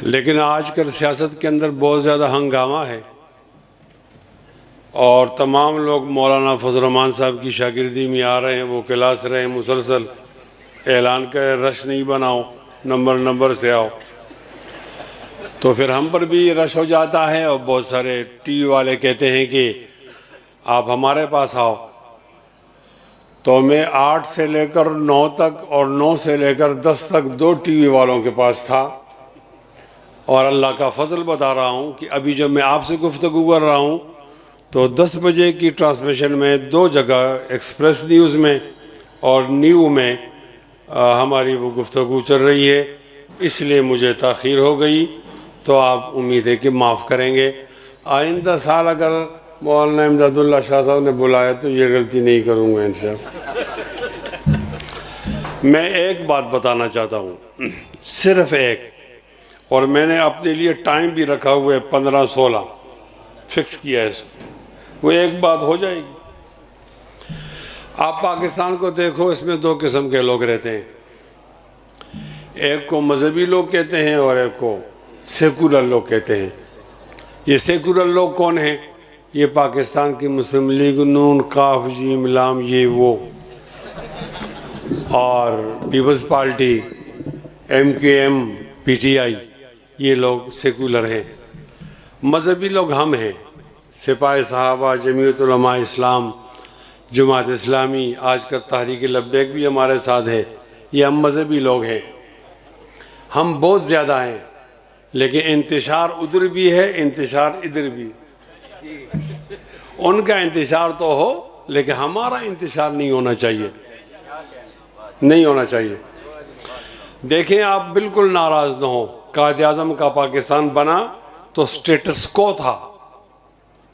लेकिन आजकल सियासत के अंदर बहुत ज़्यादा हंगामा है और तमाम लोग मौलाना फजल रहमान साहब की शागिर्दी में आ रहे हैं। वो क्लास रहे हैं, मुसलसल ऐलान करें रश नहीं बनाओ, नंबर से आओ। तो फिर हम पर भी रश हो जाता है और बहुत सारे टीवी वाले कहते हैं कि आप हमारे पास आओ। तो मैं 8 से लेकर 9 तक और 9 से लेकर 10 तक 2 टीवी वालों के पास था और अल्लाह का फजल बता रहा हूँ कि अभी जब मैं आपसे गुफ्तगू कर रहा हूँ तो 10 बजे की ट्रांसमिशन में 2 जगह एक्सप्रेस न्यूज़ में और न्यू में हमारी वो गुफ्तगू चल रही है, इसलिए मुझे ताख़ीर हो गई। तो आप उम्मीद है कि माफ़ करेंगे। आइंदा साल अगर मौलाना इमदादुल्लाह शाह साहब ने बुलाया तो ये गलती नहीं करूँगा इंशाअल्लाह। मैं एक बात बताना चाहता हूँ, सिर्फ़ एक, और मैंने अपने लिए टाइम भी रखा हुआ है 15-16 फिक्स किया है, वो एक बात हो जाएगी। आप पाकिस्तान को देखो, इसमें 2 किस्म के लोग रहते हैं, एक को मजहबी लोग कहते हैं और एक को सेकुलर लोग कहते हैं। ये सेकुलर लोग कौन हैं? ये पाकिस्तान की मुस्लिम लीग, नून, काफ, जीम, लाम, ये वो, और पीपल्स पार्टी, MKM, PTI, ये लोग सेकुलर हैं। मजहबी लोग हम हैं, सिपाही साहबा, जमीयत उलमा इस्लाम, जमात इस्लामी, आजकल तहरीक लब्बैक भी हमारे साथ है। ये हम मजहबी लोग हैं, हम बहुत ज़्यादा हैं, लेकिन इंतशार उधर भी है, इंतशार इधर भी। उनका इंतशार तो हो, लेकिन हमारा इंतशार नहीं होना चाहिए, नहीं होना चाहिए। देखें, आप बिल्कुल नाराज़ न हो, कायद आज़म का पाकिस्तान बना तो स्टेटस को था,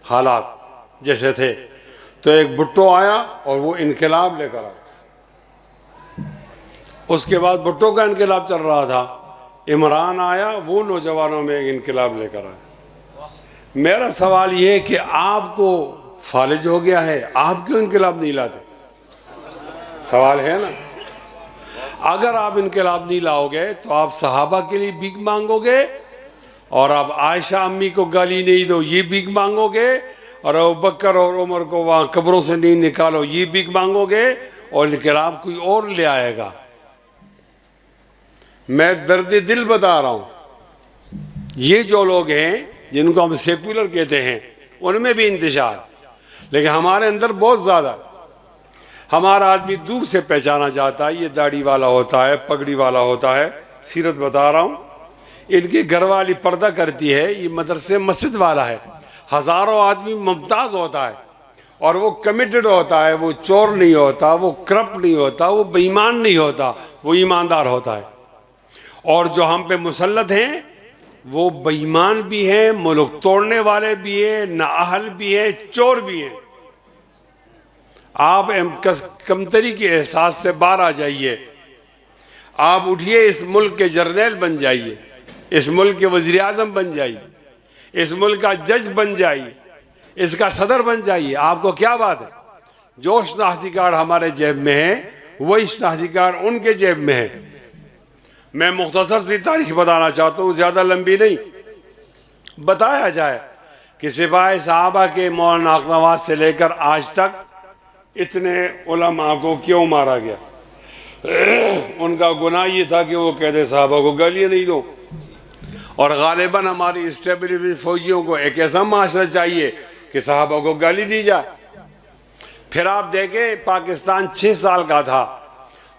हालात जैसे थे। तो एक भुट्टो आया और वो इनकलाब लेकर आया, उसके बाद भुट्टो का इनकलाब चल रहा था, इमरान आया, वो नौजवानों में एक इनकलाब लेकर आया। मेरा सवाल ये है कि आपको फालिज हो गया है, आप क्यों इनकलाब नहीं लाते? सवाल है ना। अगर आप इनकलाब नहीं लाओगे तो आप सहाबा के लिए भीख मांगोगे, और आप आयशा अम्मी को गाली नहीं दो, ये भीख मांगोगे, और अबू बकर और उमर को वहाँ कब्रों से नहीं निकालो, ये भीख मांगोगे, और इनकलाब कोई और ले आएगा। मैं दर्द दिल बता रहा हूँ। ये जो लोग हैं जिनको हम सेकुलर कहते हैं, उनमें भी इंतशार, लेकिन हमारे अंदर बहुत ज़्यादा। हमारा आदमी दूर से पहचाना जाता है, ये दाढ़ी वाला होता है, पगड़ी वाला होता है। सीरत बता रहा हूँ, इनकी घरवाली पर्दा करती है, ये मदरसे मस्जिद वाला है। हज़ारों आदमी मुमताज़ होता है और वो कमिटेड होता है, वो चोर नहीं होता, वो करप्ट नहीं होता, वो बेईमान नहीं होता, वो ईमानदार होता है। और जो हम पे मुसल्लत हैं वो बेईमान भी हैं, मुल्क तोड़ने वाले भी हैं, नाअहल भी हैं, चोर भी हैं। आप कमतरी के एहसास से बाहर आ जाइए, आप उठिए, इस मुल्क के जर्नैल बन जाइए, इस मुल्क के वज़ीर आज़म बन जाइए, इस मुल्क का जज बन जाइए, इसका सदर बन जाइए। आपको क्या बात है? जो शनाख्ती कार्ड हमारे जेब में है वही शनाख्ती कार्ड उनके जेब में है। मैं मुख्तसर सी तारीख बताना चाहता हूँ, ज़्यादा लंबी नहीं। बताया जाए कि सिपाही साहबा के मौलाना अक़नवास से लेकर आज तक इतने उलमा को क्यों मारा गया? उनका गुनाह ये था कि वो कहते साहबा को गालियाँ नहीं दो। और गालिबन हमारी स्टेबलिटी फौजियों को एक ऐसा माशरा चाहिए कि साहबा को गाली दी जाए। फिर आप देखें, पाकिस्तान 6 साल का था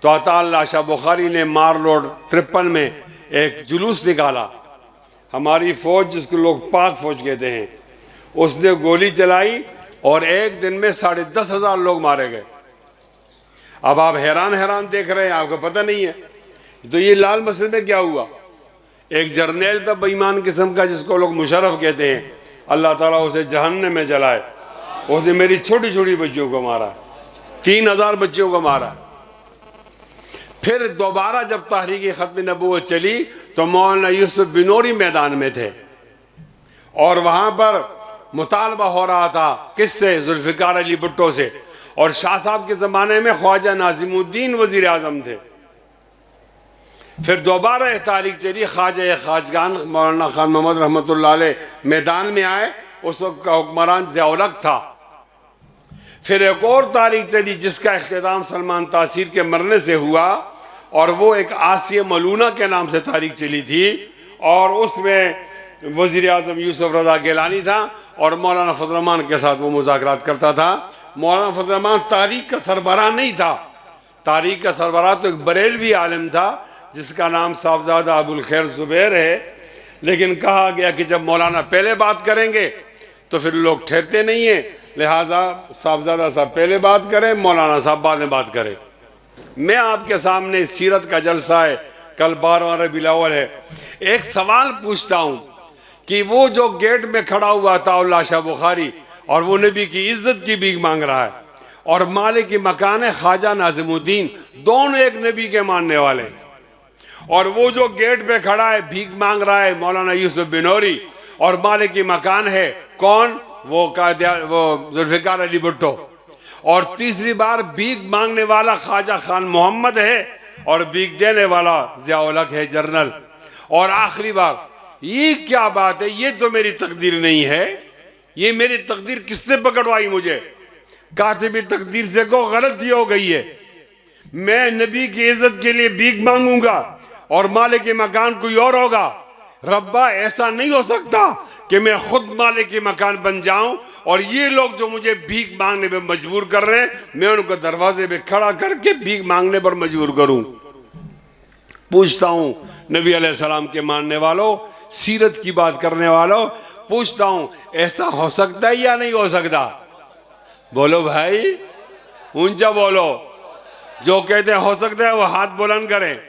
तो अता शाह बुखारी ने मार रोड 53 में एक जुलूस निकाला। हमारी फ़ौज, जिसको लोग पाक फ़ौज कहते हैं, उसने गोली चलाई और एक दिन में 10,500 लोग मारे गए। अब आप हैरान देख रहे हैं, आपको पता नहीं है। तो ये लाल मस्जिद में क्या हुआ? एक जर्नैल था बेईमान किस्म का, जिसको लोग मुशर्रफ कहते हैं, अल्लाह ताला उसे जहन्नम में जलाए। उसने मेरी छोटी छोटी बच्चियों को मारा, 3,000 बच्चियों को मारा। फिर दोबारा जब तहरीक ख़त्म नबूवत चली तो मौलाना यूसुफ बिनोरी मैदान में थे और वहाँ पर मुतालबा हो रहा था किससे? जुल्फ़िकार अली भुट्टो से। और शाह साहब के ज़माने में ख्वाजा नाज़िमुद्दीन वज़ीर आज़म थे। फिर दोबारा ये तारीख चली, ख्वाजा खाजगान मौलाना खान मोहम्मद रहमतुल्लाह अलैह मैदान में आए, उस वक्त का हुक्मरान ज़िया-उल-हक था। फिर एक और तारीख चली जिसका इख्तिताम सलमान तासीर के मरने से हुआ, और वो एक आसिया मलूना के नाम से तारीख चली थी, और उसमें वज़ीर आज़म यूसुफ रज़ा गिलानी था और मौलाना फजल रहमान के साथ वो मुज़ाकरात करता था। मौलाना फजल रहमान तारीख का सरबराह नहीं था, तारीख का सरबराह तो एक बरेलवी आलिम था जिसका नाम साहबजादा अबुल खैर ज़ुबैर है। लेकिन कहा गया कि जब मौलाना पहले बात करेंगे तो फिर लोग ठहरते नहीं हैं, लिहाजा साहबजादा साहब पहले बात करें, मौलाना साहब बाद में बात करें। मैं आपके सामने सीरत का जलसा है, कल 12वां रबीउल अव्वल है। एक सवाल पूछता हूँ कि वो जो गेट में खड़ा हुआ था अल्लाह शाह बुखारी, और वो नबी की इज्जत की भीख मांग रहा है, और मालिक की मकान है ख्वाजा नाज़िमुद्दीन, दोनों एक नबी के मानने वाले, और वो जो गेट पे खड़ा है भीख मांग रहा है मौलाना यूसुफ बिनौरी, और मालिक की मकान है कौन, वो जुल्फ़िकार अली भुट्टो, और तीसरी बार भीख मांगने वाला ख्वाजा खान मोहम्मद है, और भीख देने वाला ज़िया-उल-हक है जनरल। और आखिरी बार, ये क्या बात है, ये तो मेरी तकदीर नहीं है, ये मेरी तकदीर किसने पकड़वाई मुझे, कातिबी तकदीर से को गलती हो गई है, मैं नबी की इज्जत के लिए भीख मांगूंगा और मालिक के मकान कोई और होगा। रब्बा ऐसा नहीं हो सकता कि मैं खुद मालिक के मकान बन जाऊं और ये लोग जो मुझे भीख मांगने पे मजबूर कर रहे हैं, मैं उनको दरवाजे पे खड़ा करके भीख मांगने पर मजबूर करूं। पूछता हूं नबी अलैहिस्सलाम के मानने वालों, सीरत की बात करने वालों, पूछता हूं ऐसा हो सकता है या नहीं हो सकता? बोलो भाई, ऊंचा बोलो। जो कहते हैं हो सकता है वो हाथ बुलंद करें।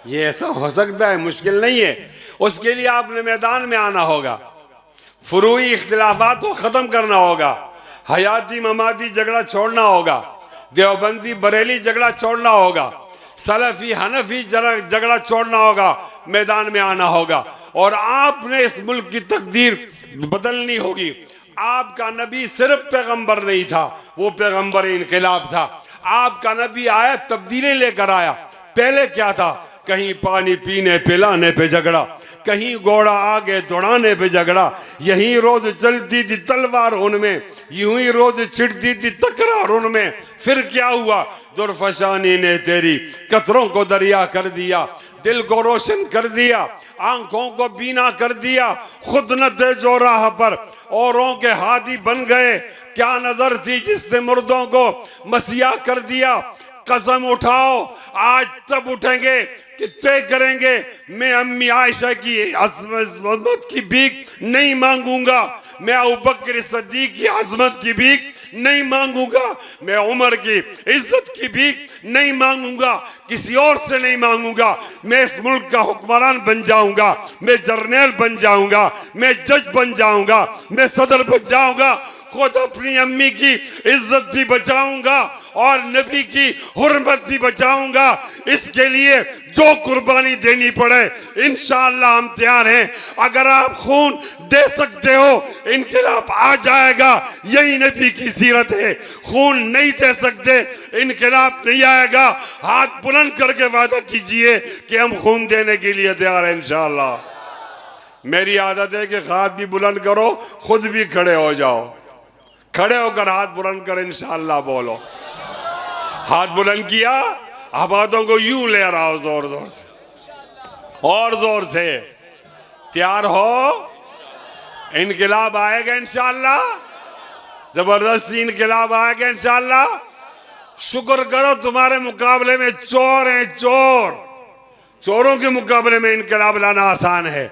ये ऐसा हो सकता है, मुश्किल नहीं है। उसके लिए आपने मैदान में आना होगा, फुरूई इख्तिलाफात को ख़त्म करना होगा, हयाती ममाती झगड़ा छोड़ना होगा, देवबंदी बरेली झगड़ा छोड़ना होगा, सलफी हनफी झगड़ा छोड़ना होगा, मैदान में आना होगा, और आपने इस मुल्क की तकदीर बदलनी होगी। आपका नबी सिर्फ पैगंबर नहीं था, वो पैगंबर इनकलाब था। आपका नबी आया तब्दीली लेकर आया। पहले क्या था? कहीं पानी पीने पिलाने पे झगड़ा, कहीं घोड़ा आगे दौड़ाने पे झगड़ा, यहीं रोज चलती थी तलवार उनमें, यूं ही रोज छिड़ती थी तकरार उनमें। फिर क्या हुआ? दुर्फशानी ने तेरी कतरों को दरिया कर दिया, दिल को रोशन कर दिया, आंखों को बीना कर दिया, खुद न थे जो राह पर औरों के हादी बन गए। क्या नजर थी जिसने मुर्दों को मसीहा कर दिया। कसम उठाओ आज तब उठेंगे कि तय करेंगे, मैं अम्मी आयशा की अज़मत की भीख नहीं मांगूंगा, मैं अबू बकर सिद्दीक की अज़मत की भीख नहीं मांगूंगा, मैं उमर की इज्जत की भीख नहीं मांगूंगा, किसी और से नहीं मांगूंगा। मैं इस मुल्क का हुक्मरान बन जाऊंगा, मैं जर्नैल बन जाऊंगा, मैं जज बन जाऊंगा, मैं सदर बन जाऊंगा, खुद अपनी अम्मी की इज्जत भी बचाऊंगा और नबी की हुर्मत भी बचाऊंगा। इसके लिए जो कुर्बानी देनी पड़े इंशाअल्लाह हम तैयार हैं। अगर आप खून दे सकते हो इनकलाब आ जाएगा, यही नबी की सीरत है। खून नहीं दे सकते इनकलाब नहीं आएगा। हाथ बुलंद करके वादा कीजिए कि हम खून देने के लिए तैयार हैं इंशाअल्लाह। मेरी आदत है कि हाथ भी बुलंद करो, खुद भी खड़े हो जाओ, खड़े होकर हाथ बुलंद कर इंशाअल्लाह बोलो। हाथ बुलंद किया, आबादों को यूं ले रहा हो जोर जोर से, और जोर से। तैयार हो? इनकलाब आएगा इंशाअल्लाह, जबरदस्ती इनकलाब आएगा इंशाअल्लाह। शुक्र करो तुम्हारे मुकाबले में चोर हैं, चोर। चोरों के मुकाबले में इनकलाब लाना आसान है।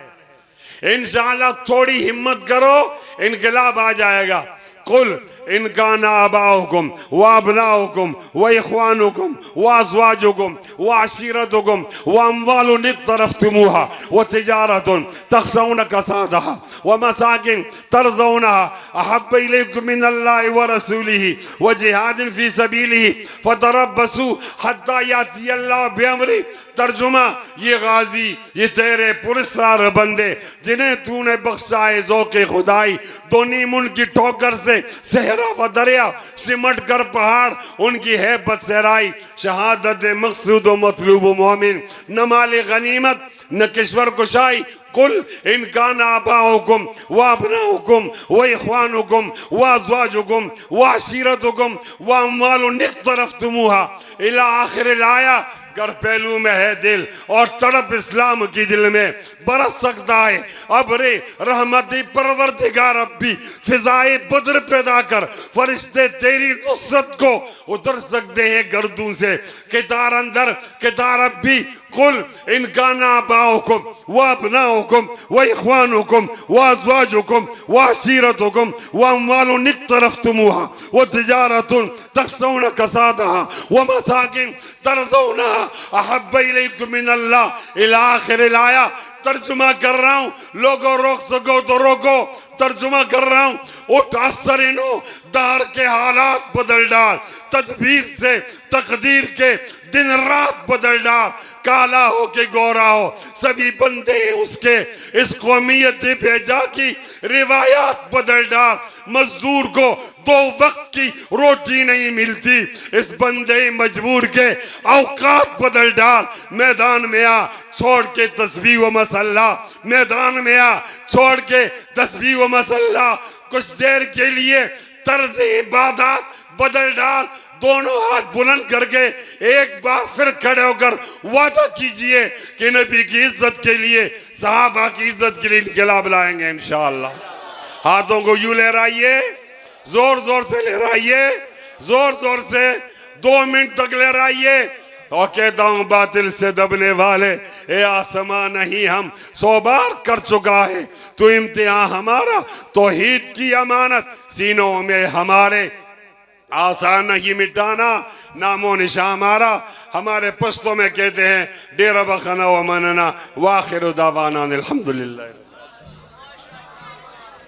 इंशाअल्लाह थोड़ी हिम्मत करो, इनकलाब आ जाएगा। कुल इनकाना आबाउकुम व अबनाउकुम व इख्वानुकुम व अज़वाजुकुम व अशीरतुकुम व अम्वालुन इक़्तरफ़्तुमूहा व तिजारतुन तख़शौना कसादहा व मसाकिन तरज़ौनहा अहब्ब इलैकुम मिनल्लाहि व रसूलिही व जिहादिन फ़ी सबीलिही फ़तरब्बसू हत्ता यातियल्लाहु बिअम्रिही। तर्जुमा, ये गाजी, ये तेरे पुरस्कार बंदे जिन्हें तूने बख्शा है ज़ौक़े खुदाई, दो नीम उनकी ठोकर से शहर सहरा व दरिया सिमट कर पहाड़ उनकी हैबत सहराई। शहादत मकसूद व मतलूब मोमिन न माल गनीमत न किश्वर कुशाई। कुल इनकान आबाउकुम व अबनाउकुम व इख्वानुकुम व अज़वाजुकुम व अशीरतुकुम व अम्वालुन इक़्तरफ़्तुमूहा इला आखिर आया। अगर पहलू में है दिल और तड़प इस्लाम की दिल में बरस सकता है अबरे रहमती परवरदिगार रब्बी फिजाए बद्र पैदा कर फरिश्ते तेरी नुसरत को उतर सकते हैं गर्दों से। कितार अंदर कितार रब्बी कुल इनकाना आबाउकुम व अबनाउकुम व इख्वानुकुम व अज़वाजुकुम व अशीरतुकुम व अम्वालुन इक़्तरफ़्तुमूहा व तिजारतुन तख़शौना कसादहा व मसाकिन तरज़ौनहा अहब्बा इलैकुम मिनल्लाह इला आखिर आया। तर्जुमा कर रहा हूँ, लोगों रोक सको तो रोको। तर्जुमा कर रहा हूँ, उठ असरिनो दार के हालात बदल डाल, तदबीर से तकदीर के दिन रात बदल डाल। काला हो के गोरा हो सभी बंदे उसके, इस कौमियत भेजा की रिवायात बदल डाल। मजदूर को दो वक्त की रोटी नहीं मिलती, इस बंदे मजबूर के औकात बदल डाल। मैदान में आ छोड़ के तस्बीह व मसल्ला, मैदान में आ छोड़ के तस्बीह व मसल्ला। कुछ देर के लिए तर्ज इबादत बदल डाल। दोनों हाथ बुलंद करके एक बार फिर खड़े होकर वादा कीजिए कि नबी की इज्जत के लिए, सहाबा की इज्जत के लिए इनकलाब लाएंगे इंशाअल्लाह। हाथों को यूं लहराइए, जोर जोर से लहराइए, जोर जोर से 2 मिनट तक लहराइए। और कहता हूं बातिल से दबने वाले, ए आसमां नहीं हम 100 बार कर चुका है तो इम्तिहान हमारा, तौहीद की अमानत सीनों में हमारे आसान नहीं मिटाना, नामो निशा हमारा। हमारे पश्तो में कहते हैं डेरा बखना व मनना वाखिर दावाना अल्हम्दुलिल्लाह।